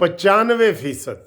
95%,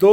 2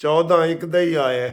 14-1 ਦਾ ਹੀ ਆਇਆ।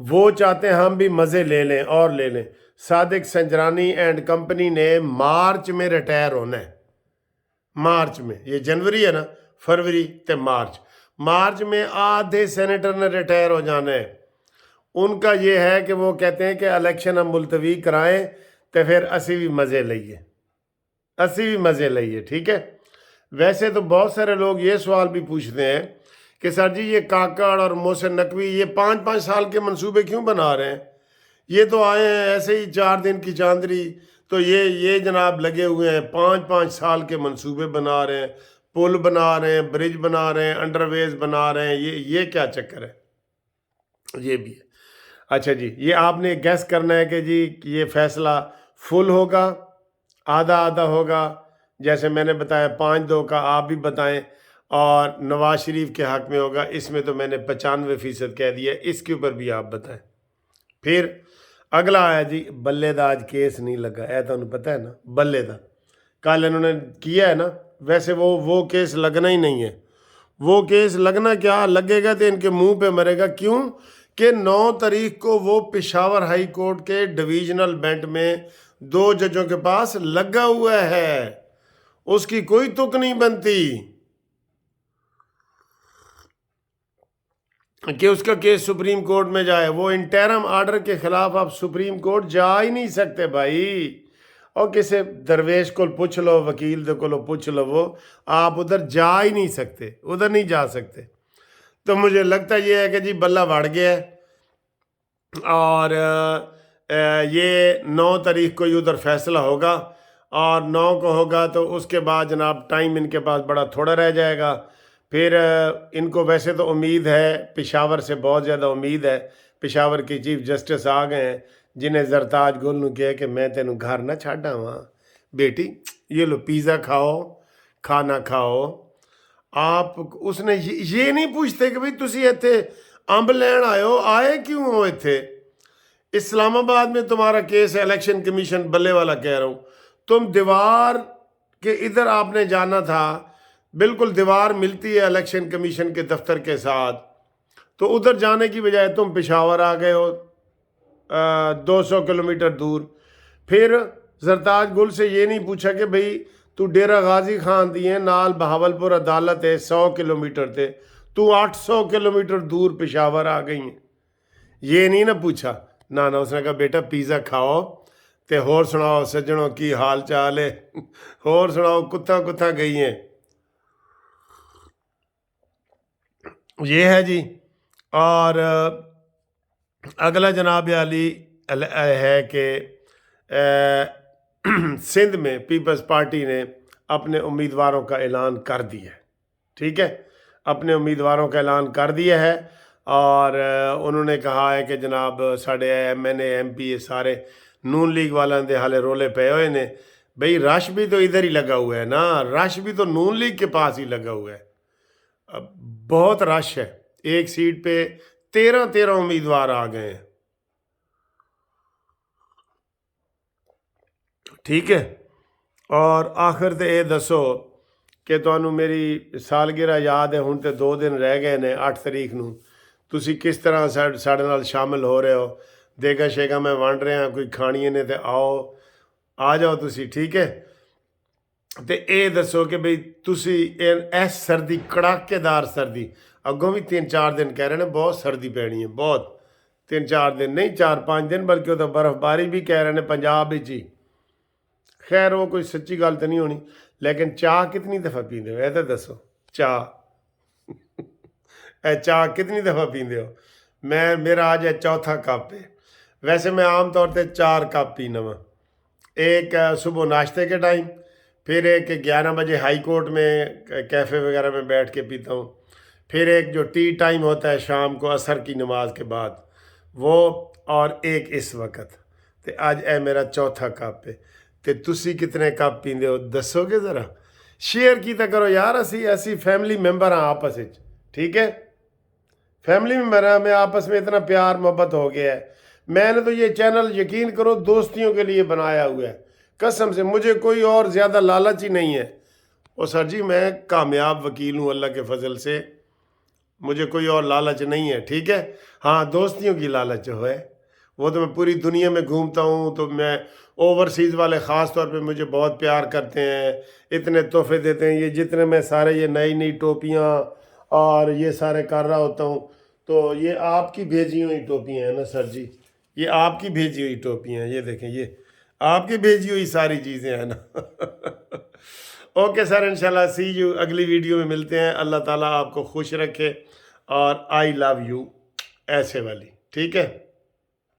وہ چاہتے ہیں ہم بھی مزے لے لیں اور لے لیں۔ صادق سنجرانی اینڈ کمپنی نے مارچ میں ریٹائر ہونا ہے، مارچ میں، یہ جنوری ہے نا، فروری تے مارچ میں آدھے سینیٹر نے ریٹائر ہو جانا ہے۔ ان کا یہ ہے کہ وہ کہتے ہیں کہ الیکشن ہم ملتوی کرائیں تو پھر اسی بھی مزے لئیے، ٹھیک ہے۔ ویسے تو بہت سارے لوگ یہ سوال بھی پوچھتے ہیں کہ سر جی یہ کاکڑ اور محسن نقوی یہ 5-5 سال کے منصوبے کیوں بنا رہے ہیں؟ یہ تو آئے ہیں ایسے ہی 4 دن کی چاندری، تو یہ جناب لگے ہوئے ہیں 5-5 سال کے منصوبے بنا رہے ہیں، پل بنا رہے ہیں، برج بنا رہے ہیں، انڈر ویز بنا رہے ہیں، یہ کیا چکر ہے؟ یہ بھی ہے۔ اچھا جی، یہ آپ نے گیس کرنا ہے کہ جی یہ فیصلہ فل ہوگا، آدھا ہوگا، جیسے میں نے بتایا 5-2 کا آپ بھی بتائیں، اور نواز شریف کے حق میں ہوگا، اس میں تو میں نے 95% کہہ دیا، اس کے اوپر بھی آپ بتائیں۔ پھر اگلا آیا جی بلے دا آج کیس نہیں لگا، تو انہوں پتہ ہے نا بلے دا کل انہوں نے کیا ہے نا، ویسے وہ کیس لگنا ہی نہیں ہے، وہ کیس لگنا کیا لگے گا تو ان کے منہ پہ مرے گا۔ کیوں کہ 9 تاریخ کو وہ پشاور ہائی کورٹ کے ڈویژنل بینچ میں 2 ججوں کے پاس لگا ہوا ہے، اس کی کوئی تک نہیں بنتی کہ اس کا کیس سپریم کورٹ میں جائے۔ وہ انٹرم آرڈر کے خلاف آپ سپریم کورٹ جا ہی نہیں سکتے بھائی، اور کسی درویش کو پوچھ لو، وکیل دے کو پوچھ لو، وہ آپ ادھر جا ہی نہیں سکتے، ادھر نہیں جا سکتے۔ تو مجھے لگتا یہ ہے کہ جی بلہ بڑھ گیا ہے، اور یہ 9 تاریخ کو ادھر فیصلہ ہوگا، اور 9 کو ہوگا تو اس کے بعد جناب ٹائم ان کے پاس بڑا تھوڑا رہ جائے گا۔ پھر ان کو ویسے تو امید ہے، پشاور سے بہت زیادہ امید ہے، پشاور کی چیف جسٹس آ گئے ہیں جنہیں زرتاج گل نے کہا کہ میں تینوں گھر نہ چھاڑا ہوا بیٹی، یہ لو پیزا کھاؤ، کھانا کھاؤ۔ آپ اس نے یہ نہیں پوچھتے کہ بھئی تسی ایتھے امب لین آئے کیوں ہو ایتھے؟ اسلام آباد میں تمہارا کیس ہے، الیکشن کمیشن بلے والا کہہ رہا ہوں، تم دیوار کے ادھر آپ نے جانا تھا، بالکل دیوار ملتی ہے الیکشن کمیشن کے دفتر کے ساتھ، تو ادھر جانے کی بجائے تم پشاور آ گئے ہو 200 کلومیٹر دور۔ پھر زرتاج گل سے یہ نہیں پوچھا کہ بھئی تو ڈیرہ غازی خان دیئے نال بہاولپور عدالت ہے 100 کلومیٹر تے، تو 800 کلومیٹر دور پشاور آ گئی ہیں، یہ نہیں نہ پوچھا۔ نہ اس نے کہا بیٹا پیزا کھاؤ تے ہور سناؤ سجنوں کی حال چال ہے، ہور سناؤ کتھاں گئی ہیں۔ یہ ہے جی۔ اور اگلا جناب علی ہے کہ سندھ میں پیپلز پارٹی نے اپنے امیدواروں کا اعلان کر دیا ہے، ٹھیک ہے، اپنے امیدواروں کا اعلان کر دیا ہے، اور انہوں نے کہا ہے کہ جناب ساڑھے M N A M P A سارے نون لیگ والوں دے حالے رولے پے ہوئے نے، بھئی رش بھی تو ادھر ہی لگا ہوا ہے نا، رش بھی تو نون لیگ کے پاس ہی لگا ہوا ہے، بہت رش ہے، ایک سیٹ پہ 13 امیدوار آ گئے ہیں، ٹھیک ہے۔ اور آخر تے اے دسو کہ تانوں میری سالگرہ یاد ہے، ہن تے 2 دن رہ گئے نے 8 تاریخ نوں، تسی کس طرح ساڑھے نال شامل ہو رہے ہو؟ دیگا شیگا میں ونڈ رہے ہیں، کوئی کھانیے نے تے آ جاؤ تسی، ٹھیک ہے۔ تے اے دسو کہ بھئی تسی ایس سردی، کڑاکے دار سردی، اگوں بھی 3-4 دن کہہ رہے ہیں بہت سردی پینی ہے، بہت، 3-4 دن نہیں 4-5 دن، بلکہ تو برف باری بھی کہہ رہے ہیں پنجاب ہی۔ خیر وہ کوئی سچی گل تو نہیں ہونی، لیکن چاہ کتنی دفعہ پیندے ہو اے تو دسو، چاہ کتنی دفعہ پیندے ہو؟ میرا آج ہے 4تھا کپ ہے، ویسے میں عام طور پہ 4 کپ پینا ہوں، ایک صبح ناشتے کے ٹائم، پھر ایک 11 بجے ہائی کورٹ میں کیفے وغیرہ میں بیٹھ کے پیتا ہوں، پھر ایک جو ٹی ٹائم ہوتا ہے شام کو عصر کی نماز کے بعد وہ، اور ایک اس وقت، تے آج اے میرا 4تھا کپ ہے۔ تے تسی کتنے کپ پیندے ہو دسو گے ذرا، شیئر کیتا کرو یار، اسی فیملی ممبر ہیں آپس وچ، ٹھیک ہے، فیملی ممبر ہیں، ہمیں آپس میں اتنا پیار محبت ہو گیا ہے۔ میں نے تو یہ چینل یقین کرو دوستیوں کے لیے بنایا ہوا ہے، قسم سے، مجھے کوئی اور زیادہ لالچ ہی نہیں ہے۔ اور سر جی میں کامیاب وکیل ہوں اللہ کے فضل سے، مجھے کوئی اور لالچ نہیں ہے، ٹھیک ہے؟ ہاں دوستیوں کی لالچ جو ہے وہ تو میں پوری دنیا میں گھومتا ہوں تو میں اوورسیز والے خاص طور پہ مجھے بہت پیار کرتے ہیں، اتنے تحفے دیتے ہیں، یہ جتنے میں سارے یہ نئی نئی ٹوپیاں اور یہ سارے کر رہا ہوتا ہوں تو یہ آپ کی بھیجی ہوئی ٹوپیاں ہیں نا سر جی، یہ آپ کی بھیجی ہوئی ٹوپیاں ہیں، یہ دیکھیں یہ آپ کی بھیجی ہوئی ساری چیزیں ہیں نا اوکے سر، انشاءاللہ سی یو، اگلی ویڈیو میں ملتے ہیں، اللہ تعالیٰ آپ کو خوش رکھے، اور آئی لو یو ایسے والی، ٹھیک ہے؟